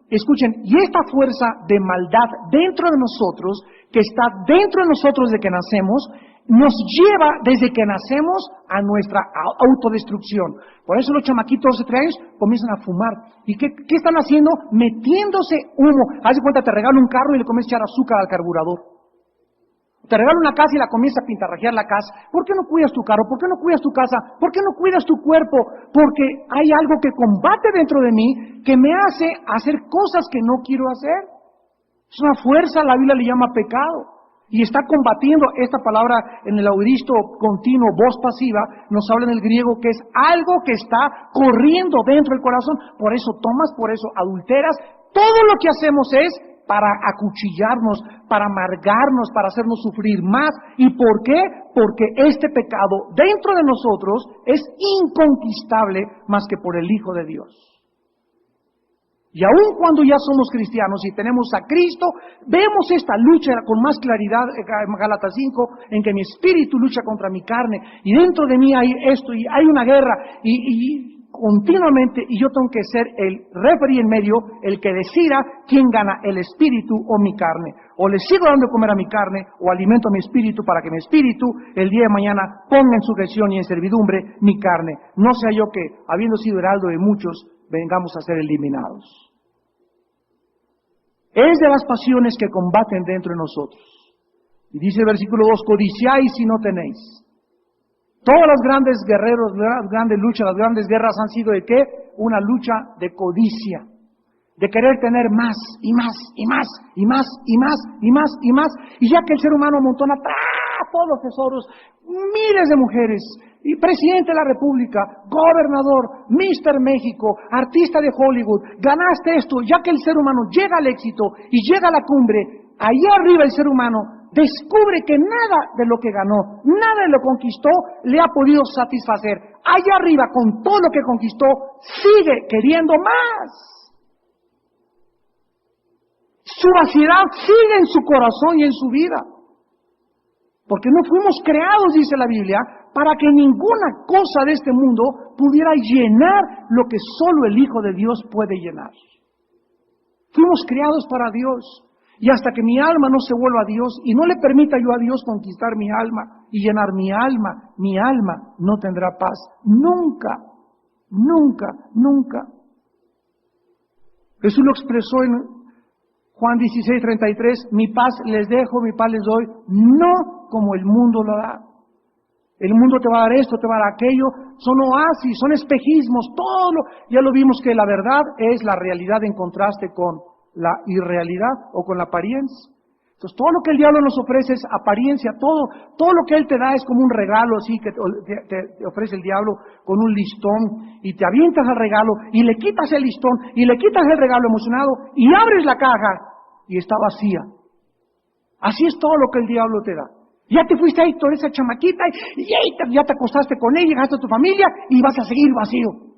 Escuchen, y esta fuerza de maldad dentro de nosotros, que está dentro de nosotros de que nacemos, nos lleva desde que nacemos a nuestra autodestrucción. Por eso los chamaquitos de 3 años comienzan a fumar. ¿Y qué están haciendo? Metiéndose humo. Haz de cuenta, te regalo un carro y le comienzas a echar azúcar al carburador. Te regalo una casa y la comienzas a pintarrajear la casa. ¿Por qué no cuidas tu carro? ¿Por qué no cuidas tu casa? ¿Por qué no cuidas tu cuerpo? Porque hay algo que combate dentro de mí que me hace hacer cosas que no quiero hacer. Es una fuerza, la Biblia le llama pecado. Y está combatiendo esta palabra en el auristo continuo, voz pasiva, nos habla en el griego que es algo que está corriendo dentro del corazón. Por eso tomas, por eso adulteras. Todo lo que hacemos es para acuchillarnos, para amargarnos, para hacernos sufrir más. ¿Y por qué? Porque este pecado dentro de nosotros es inconquistable más que por el Hijo de Dios. Y aun cuando ya somos cristianos y tenemos a Cristo, vemos esta lucha con más claridad en Gálatas 5, en que mi espíritu lucha contra mi carne, y dentro de mí hay esto, y hay una guerra, y continuamente, y yo tengo que ser el referee en medio, el que decida quién gana, el espíritu o mi carne. O le sigo dando de comer a mi carne, o alimento a mi espíritu para que mi espíritu, el día de mañana, ponga en sujeción y en servidumbre mi carne. No sea yo que, habiendo sido heraldo de muchos, vengamos a ser eliminados. Es de las pasiones que combaten dentro de nosotros. Y dice el versículo 2, codiciáis y no tenéis. Todas las grandes guerreros, las grandes luchas, las grandes guerras han sido ¿de qué? Una lucha de codicia, de querer tener más y más y más y más y más y más y más. Y ya que el ser humano amontona todos los tesoros, miles de mujeres, y presidente de la República, gobernador, Mr. México, artista de Hollywood, ganaste esto, ya que el ser humano llega al éxito y llega a la cumbre, allá arriba el ser humano descubre que nada de lo que ganó, nada de lo que conquistó le ha podido satisfacer. Allá arriba, con todo lo que conquistó, sigue queriendo más. Su vaciedad sigue en su corazón y en su vida. Porque no fuimos creados, dice la Biblia, para que ninguna cosa de este mundo pudiera llenar lo que solo el Hijo de Dios puede llenar. Fuimos creados para Dios. Y hasta que mi alma no se vuelva a Dios y no le permita yo a Dios conquistar mi alma y llenar mi alma no tendrá paz. Nunca, nunca, nunca. Jesús lo expresó en Juan 16:33, mi paz les dejo, mi paz les doy, no como el mundo lo da. El mundo te va a dar esto, te va a dar aquello, son oasis, son espejismos, ya lo vimos que la verdad es la realidad en contraste con la irrealidad o con la apariencia. Entonces todo lo que el diablo nos ofrece es apariencia, todo lo que él te da es como un regalo así que te ofrece el diablo con un listón y te avientas al regalo y le quitas el listón y le quitas el regalo emocionado y abres la caja y está vacía. Así es todo lo que el diablo te da. Ya te fuiste ahí toda esa chamaquita y ya te acostaste con ella, llegaste a tu familia y vas a seguir vacío.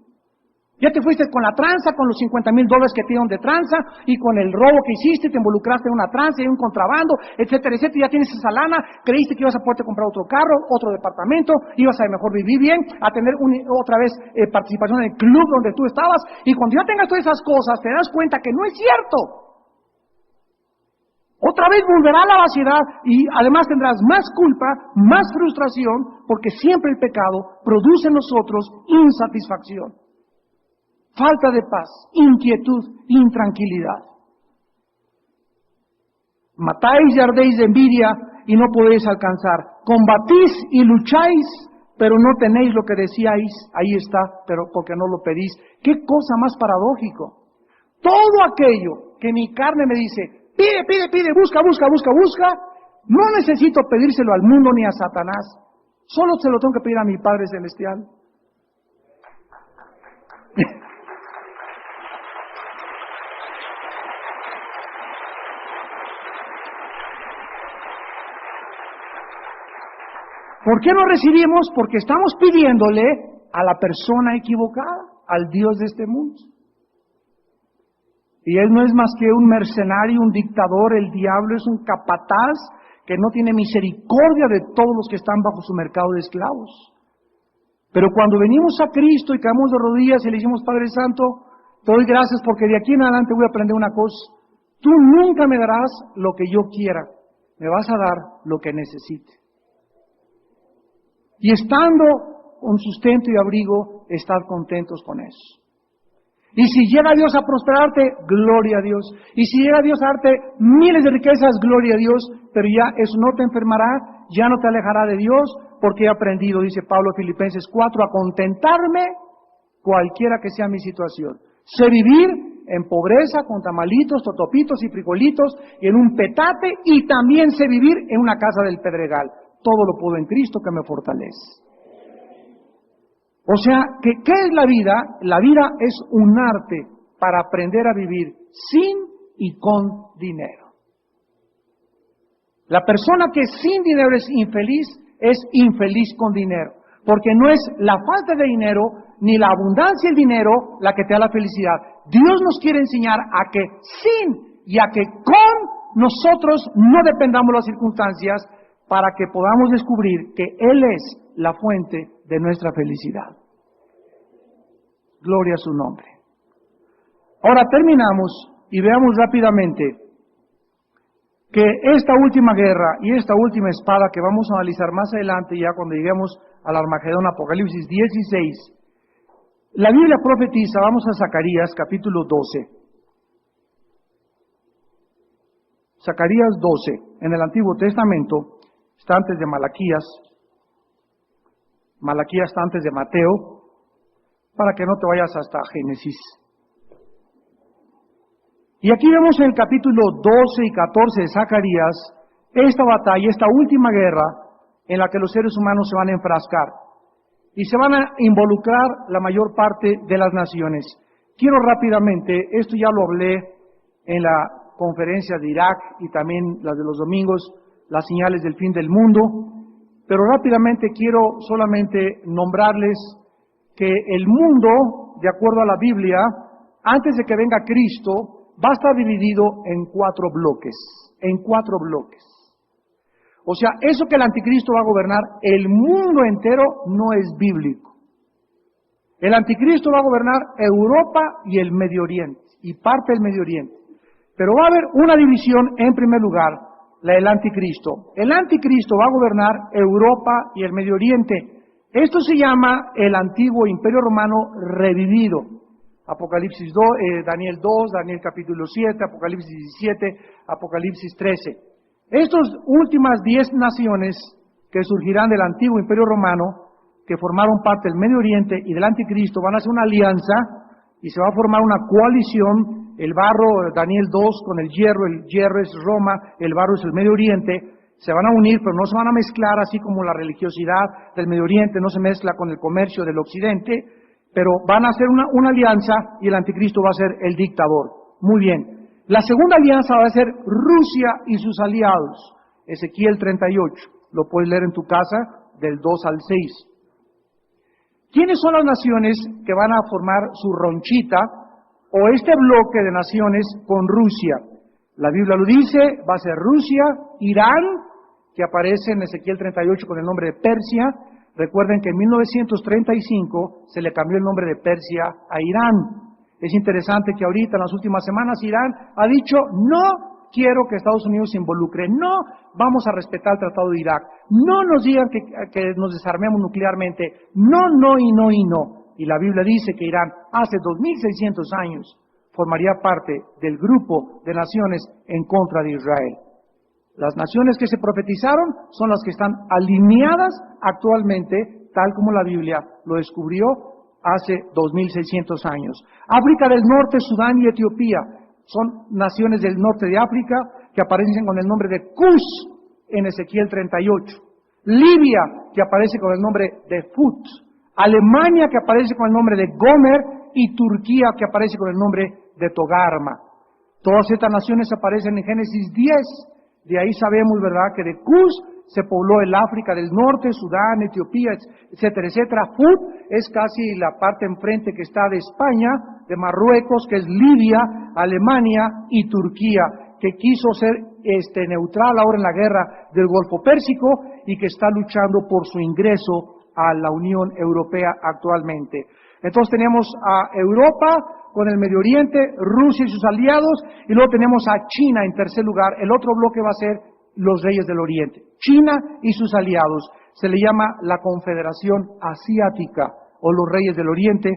Ya te fuiste con la tranza, con los $50,000 que te dieron de tranza y con el robo que hiciste, te involucraste en una tranza y un contrabando, etcétera, etcétera. Ya tienes esa lana, creíste que ibas a poderte comprar otro carro, otro departamento, ibas a mejor vivir bien, a tener otra vez participación en el club donde tú estabas. Y cuando ya tengas todas esas cosas, te das cuenta que no es cierto. Otra vez volverá a la vaciedad y además tendrás más culpa, más frustración, porque siempre el pecado produce en nosotros insatisfacción, falta de paz, inquietud, intranquilidad. Matáis y ardéis de envidia y no podéis alcanzar. Combatís y lucháis, pero no tenéis lo que decíais. Ahí está, pero porque no lo pedís. ¿Qué cosa más paradójico? Todo aquello que mi carne me dice, pide, pide, pide, busca, busca, busca, busca, no necesito pedírselo al mundo ni a Satanás. Solo se lo tengo que pedir a mi Padre Celestial. ¿Por qué no recibimos? Porque estamos pidiéndole a la persona equivocada, al Dios de este mundo. Y Él no es más que un mercenario, un dictador. El diablo es un capataz que no tiene misericordia de todos los que están bajo su mercado de esclavos. Pero cuando venimos a Cristo y caemos de rodillas y le decimos, Padre Santo, te doy gracias porque de aquí en adelante voy a aprender una cosa. Tú nunca me darás lo que yo quiera, me vas a dar lo que necesite. Y estando con sustento y abrigo, estar contentos con eso. Y si llega Dios a prosperarte, gloria a Dios. Y si llega Dios a darte miles de riquezas, gloria a Dios. Pero ya eso no te enfermará, ya no te alejará de Dios, porque he aprendido, dice Pablo en Filipenses 4, a contentarme cualquiera que sea mi situación. Sé vivir en pobreza, con tamalitos, totopitos y frijolitos, y en un petate, y también sé vivir en una casa del pedregal. Todo lo puedo en Cristo que me fortalece. O sea, ¿qué es la vida? La vida es un arte para aprender a vivir sin y con dinero. La persona que sin dinero es infeliz con dinero. Porque no es la falta de dinero, ni la abundancia del dinero la que te da la felicidad. Dios nos quiere enseñar a que sin y a que con nosotros no dependamos de las circunstancias, para que podamos descubrir que Él es la fuente de nuestra felicidad. Gloria a su nombre. Ahora terminamos y veamos rápidamente que esta última guerra y esta última espada que vamos a analizar más adelante, ya cuando lleguemos al Armagedón, Apocalipsis 16, la Biblia profetiza, vamos a Zacarías capítulo 12. Zacarías 12, en el Antiguo Testamento, está antes de Malaquías. Malaquías está antes de Mateo, para que no te vayas hasta Génesis. Y aquí vemos en el capítulo 12 y 14 de Zacarías esta batalla, esta última guerra en la que los seres humanos se van a enfrascar y se van a involucrar la mayor parte de las naciones. Quiero rápidamente, esto ya lo hablé en la conferencia de Irak y también las de los domingos, las señales del fin del mundo, pero rápidamente quiero solamente nombrarles que el mundo, de acuerdo a la Biblia, antes de que venga Cristo, va a estar dividido en 4 bloques, O sea, eso que el anticristo va a gobernar el mundo entero no es bíblico. El anticristo va a gobernar Europa y el Medio Oriente, y parte del Medio Oriente. Pero va a haber una división en primer lugar, la del anticristo. El anticristo va a gobernar Europa y el Medio Oriente. Esto se llama el antiguo imperio romano revivido. Apocalipsis 2, Daniel 2, Daniel capítulo 7, Apocalipsis 17, Apocalipsis 13. Estas últimas 10 naciones que surgirán del antiguo imperio romano, que formaron parte del Medio Oriente y del anticristo, van a hacer una alianza y se va a formar una coalición. El barro, Daniel 2, con el hierro es Roma, el barro es el Medio Oriente, se van a unir, pero no se van a mezclar, así como la religiosidad del Medio Oriente no se mezcla con el comercio del Occidente, pero van a hacer una alianza y el anticristo va a ser el dictador. Muy bien. La segunda alianza va a ser Rusia y sus aliados. Ezequiel 38, lo puedes leer en tu casa, del 2 al 6. ¿Quiénes son las naciones que van a formar su ronchita o este bloque de naciones con Rusia? La Biblia lo dice, va a ser Rusia, Irán, que aparece en Ezequiel 38 con el nombre de Persia. Recuerden que en 1935 se le cambió el nombre de Persia a Irán. Es interesante que ahorita, en las últimas semanas, Irán ha dicho, no, quiero que Estados Unidos se involucre, no vamos a respetar el Tratado de Irak, no nos digan que nos desarmemos nuclearmente, no, no y no y no. Y la Biblia dice que Irán hace 2600 años formaría parte del grupo de naciones en contra de Israel. Las naciones que se profetizaron son las que están alineadas actualmente, tal como la Biblia lo descubrió hace 2600 años. África del Norte, Sudán y Etiopía son naciones del norte de África que aparecen con el nombre de Cus en Ezequiel 38. Libia, que aparece con el nombre de Fut. Alemania, que aparece con el nombre de Gomer, y Turquía, que aparece con el nombre de Togarma. Todas estas naciones aparecen en Génesis 10. De ahí sabemos, ¿verdad?, que de Cus se pobló el África del Norte, Sudán, Etiopía, etcétera, etcétera. Fut es casi la parte enfrente que está de España, de Marruecos, que es Libia, Alemania y Turquía, que quiso ser neutral ahora en la guerra del Golfo Pérsico y que está luchando por su ingreso a la Unión Europea actualmente. Entonces tenemos a Europa con el Medio Oriente, Rusia y sus aliados, y luego tenemos a China en tercer lugar. El otro bloque va a ser los reyes del Oriente. China y sus aliados. Se le llama la Confederación Asiática o los reyes del Oriente,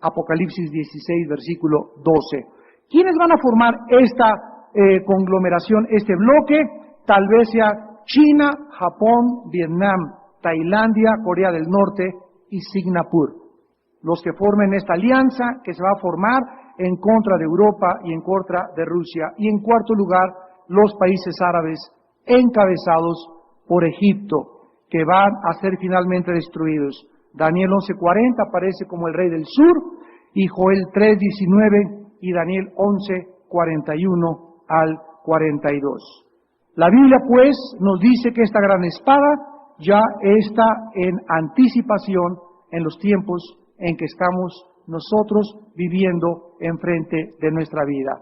Apocalipsis 16, versículo 12. ¿Quiénes van a formar esta conglomeración, este bloque? Tal vez sea China, Japón, Vietnam, Tailandia, Corea del Norte y Singapur. Los que formen esta alianza que se va a formar en contra de Europa y en contra de Rusia. Y en cuarto lugar, los países árabes encabezados por Egipto, que van a ser finalmente destruidos. Daniel 11:40 aparece como el rey del sur, y Joel 3:19 y Daniel 11:41 al 42. La Biblia, pues, nos dice que esta gran espada ya está en anticipación en los tiempos en que estamos nosotros viviendo enfrente de nuestra vida.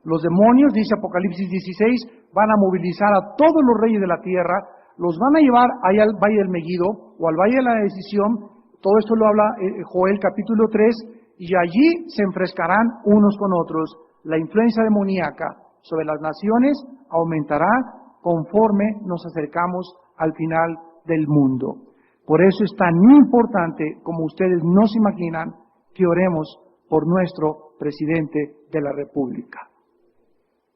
Los demonios, dice Apocalipsis 16, van a movilizar a todos los reyes de la tierra, los van a llevar allá al Valle del Megiddo o al Valle de la Decisión. Todo esto lo habla Joel capítulo 3, y allí se enfrescarán unos con otros. La influencia demoníaca sobre las naciones aumentará conforme nos acercamos al final del mundo. Por eso es tan importante, como ustedes no se imaginan, que oremos por nuestro presidente de la República,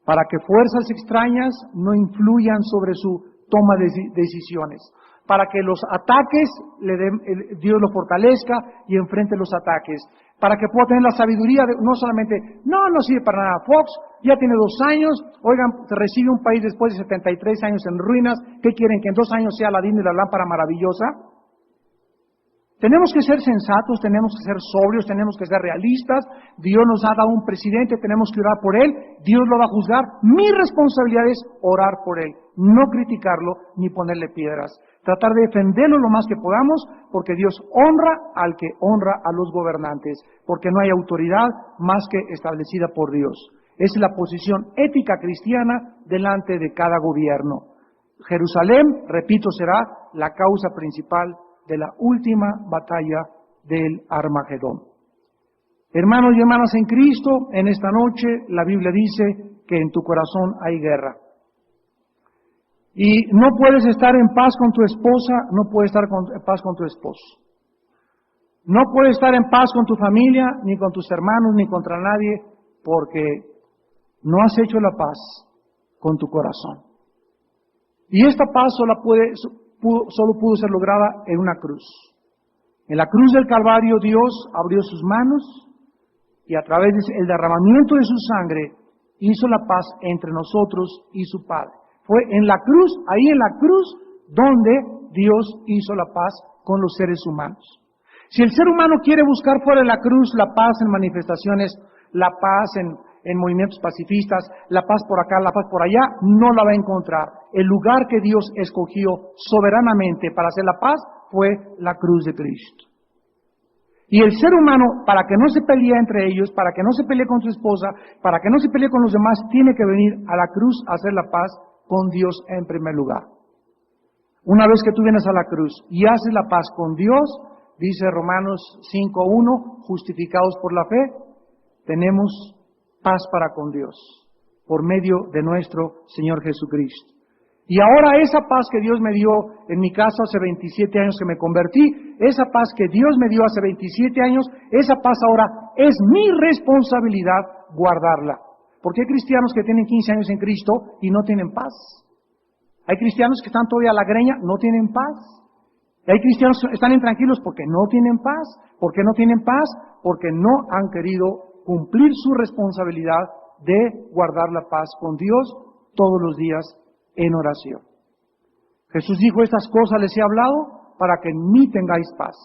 para que fuerzas extrañas no influyan sobre su toma de decisiones, para que los ataques Dios lo fortalezca y enfrente los ataques, para que pueda tener la sabiduría de no solamente, no sirve para nada, Fox ya tiene 2 años, oigan, recibe un país después de 73 años en ruinas, ¿qué quieren? ¿Que en 2 años sea Aladín y la lámpara maravillosa? Tenemos que ser sensatos, tenemos que ser sobrios, tenemos que ser realistas. Dios nos ha dado un presidente, tenemos que orar por él, Dios lo va a juzgar. Mi responsabilidad es orar por él, no criticarlo ni ponerle piedras. Tratar de defenderlo lo más que podamos, porque Dios honra al que honra a los gobernantes, porque no hay autoridad más que establecida por Dios. Es la posición ética cristiana delante de cada gobierno. Jerusalén, repito, será la causa principal de la última batalla del Armagedón. Hermanos y hermanas en Cristo, en esta noche la Biblia dice que en tu corazón hay guerra. Y no puedes estar en paz con tu esposa, no puedes estar en paz con tu esposo. No puedes estar en paz con tu familia, ni con tus hermanos, ni contra nadie, porque no has hecho la paz con tu corazón. Y esta paz solo pudo ser lograda en una cruz. En la cruz del Calvario Dios abrió sus manos y a través del derramamiento de su sangre hizo la paz entre nosotros y su Padre. Fue en la cruz, ahí en la cruz, donde Dios hizo la paz con los seres humanos. Si el ser humano quiere buscar fuera de la cruz la paz en manifestaciones, la paz en movimientos pacifistas, la paz por acá, la paz por allá, no la va a encontrar. El lugar que Dios escogió soberanamente para hacer la paz fue la cruz de Cristo. Y el ser humano, para que no se pelee entre ellos, para que no se pelee con su esposa, para que no se pelee con los demás, tiene que venir a la cruz a hacer la paz con Dios en primer lugar. Una vez que tú vienes a la cruz y haces la paz con Dios, dice Romanos 5:1, justificados por la fe, tenemos paz para con Dios. por medio de nuestro Señor Jesucristo. Y ahora esa paz que Dios me dio en mi casa hace 27 años que me convertí, esa paz que Dios me dio hace 27 años, esa paz ahora es mi responsabilidad guardarla. Porque hay cristianos que tienen 15 años en Cristo y no tienen paz. Hay cristianos que están todavía a la greña, no tienen paz. Hay cristianos que están intranquilos porque no tienen paz. ¿Por qué no tienen paz? Porque no han querido cumplir su responsabilidad de guardar la paz con Dios todos los días en oración. Jesús dijo, estas cosas les he hablado para que en mí tengáis paz.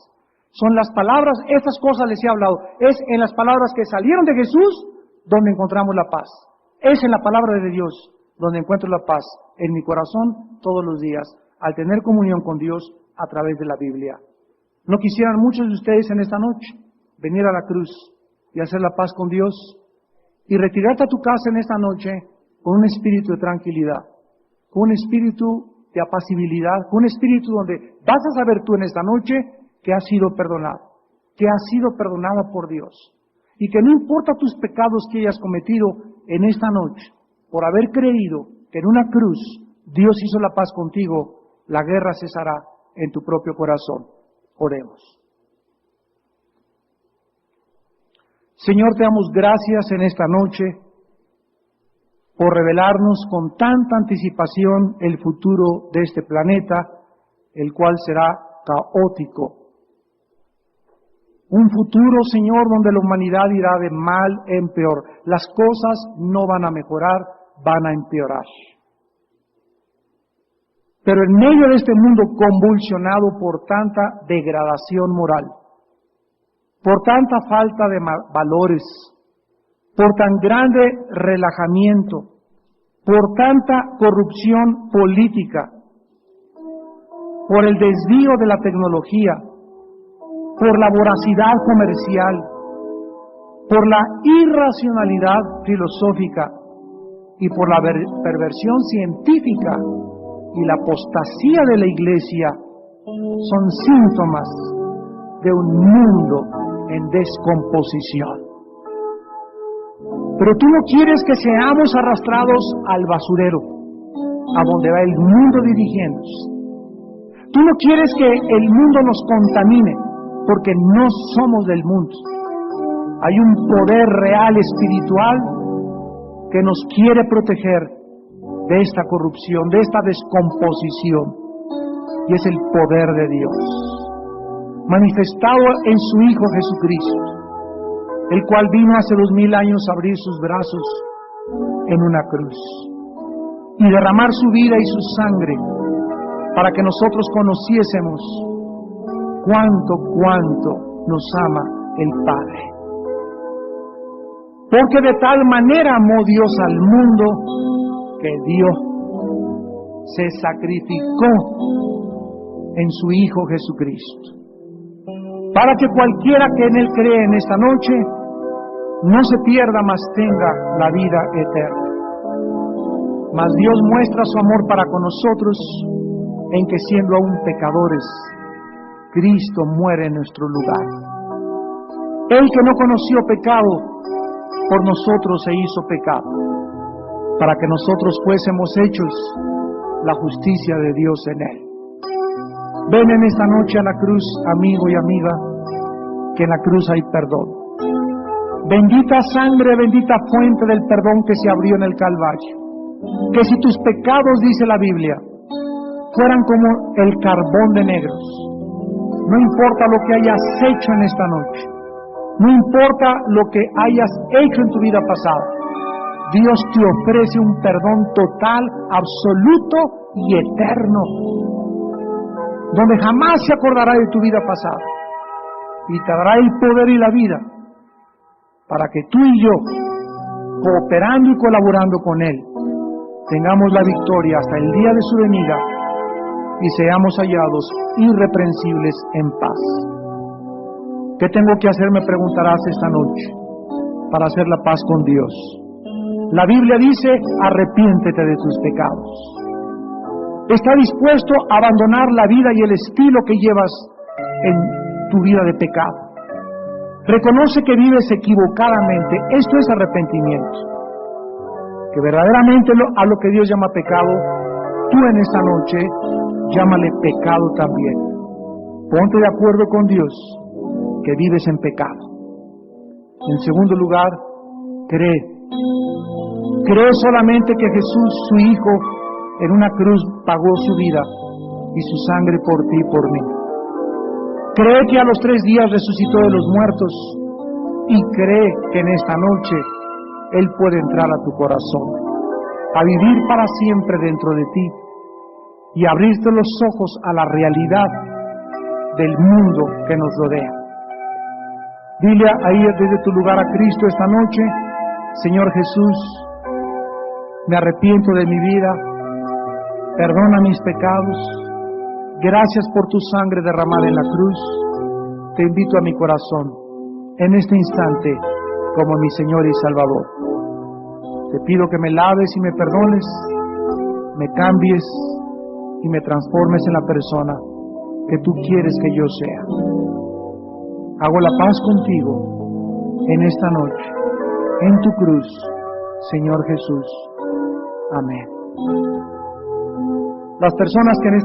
Son las palabras, estas cosas les he hablado. Es en las palabras que salieron de Jesús donde encontramos la paz. Es en la palabra de Dios donde encuentro la paz en mi corazón todos los días, al tener comunión con Dios a través de la Biblia. ¿No quisieran muchos de ustedes en esta noche venir a la cruz y hacer la paz con Dios y retirarte a tu casa en esta noche con un espíritu de tranquilidad, con un espíritu de apacibilidad, con un espíritu donde vas a saber tú en esta noche que has sido perdonado, que has sido perdonada por Dios y que no importa tus pecados que hayas cometido en esta noche, por haber creído que en una cruz Dios hizo la paz contigo, la guerra cesará en tu propio corazón. Oremos. Señor, te damos gracias en esta noche por revelarnos con tanta anticipación el futuro de este planeta, el cual será caótico. Un futuro, Señor, donde la humanidad irá de mal en peor. Las cosas no van a mejorar, van a empeorar. Pero en medio de este mundo convulsionado por tanta degradación moral, por tanta falta de valores, por tan grande relajamiento, por tanta corrupción política, por el desvío de la tecnología, por la voracidad comercial, por la irracionalidad filosófica y por la perversión científica y la apostasía de la Iglesia, son síntomas de un mundo en descomposición. Pero tú no quieres que seamos arrastrados al basurero, a donde va el mundo dirigiéndose. Tú no quieres que el mundo nos contamine, porque no somos del mundo. Hay un poder real espiritual que nos quiere proteger de esta corrupción, de esta descomposición, y es el poder de Dios, manifestado en su Hijo Jesucristo, el cual vino hace 2000 años a abrir sus brazos en una cruz y derramar su vida y su sangre para que nosotros conociésemos cuánto nos ama el Padre. Porque de tal manera amó Dios al mundo que Dios se sacrificó en su Hijo Jesucristo, para que cualquiera que en Él cree en esta noche no se pierda, mas tenga la vida eterna. Mas Dios muestra su amor para con nosotros en que, siendo aún pecadores, Cristo muere en nuestro lugar. Él que no conoció pecado, por nosotros se hizo pecado, para que nosotros fuésemos hechos la justicia de Dios en Él. Ven en esta noche a la cruz, amigo y amiga, que en la cruz hay perdón. Bendita sangre, bendita fuente del perdón que se abrió en el Calvario. Que si tus pecados, dice la Biblia, fueran como el carbón de negros, no importa lo que hayas hecho en esta noche, no importa lo que hayas hecho en tu vida pasada, Dios te ofrece un perdón total, absoluto y eterno, donde jamás se acordará de tu vida pasada, y te dará el poder y la vida para que tú y yo, cooperando y colaborando con Él, tengamos la victoria hasta el día de su venida y seamos hallados irreprensibles en paz. ¿Qué tengo que hacer?, me preguntarás esta noche, para hacer la paz con Dios. La Biblia dice, arrepiéntete de tus pecados. Está dispuesto a abandonar la vida y el estilo que llevas en tu vida de pecado. Reconoce que vives equivocadamente. Esto es arrepentimiento. que verdaderamente a lo que Dios llama pecado, tú en esta noche llámale pecado también. Ponte de acuerdo con Dios que vives en pecado. En segundo lugar, cree solamente que Jesús, su Hijo, en una cruz pagó su vida y su sangre por ti y por mí. Cree que a los 3 días resucitó de los muertos y cree que en esta noche Él puede entrar a tu corazón, a vivir para siempre dentro de ti y abrirte los ojos a la realidad del mundo que nos rodea. Dile ahí desde tu lugar a Cristo esta noche: Señor Jesús, me arrepiento de mi vida, perdona mis pecados, gracias por tu sangre derramada en la cruz, te invito a mi corazón en este instante como mi Señor y Salvador. Te pido que me laves y me perdones, me cambies y me transformes en la persona que tú quieres que yo sea. Hago la paz contigo en esta noche, en tu cruz, Señor Jesús. Amén. Las personas que en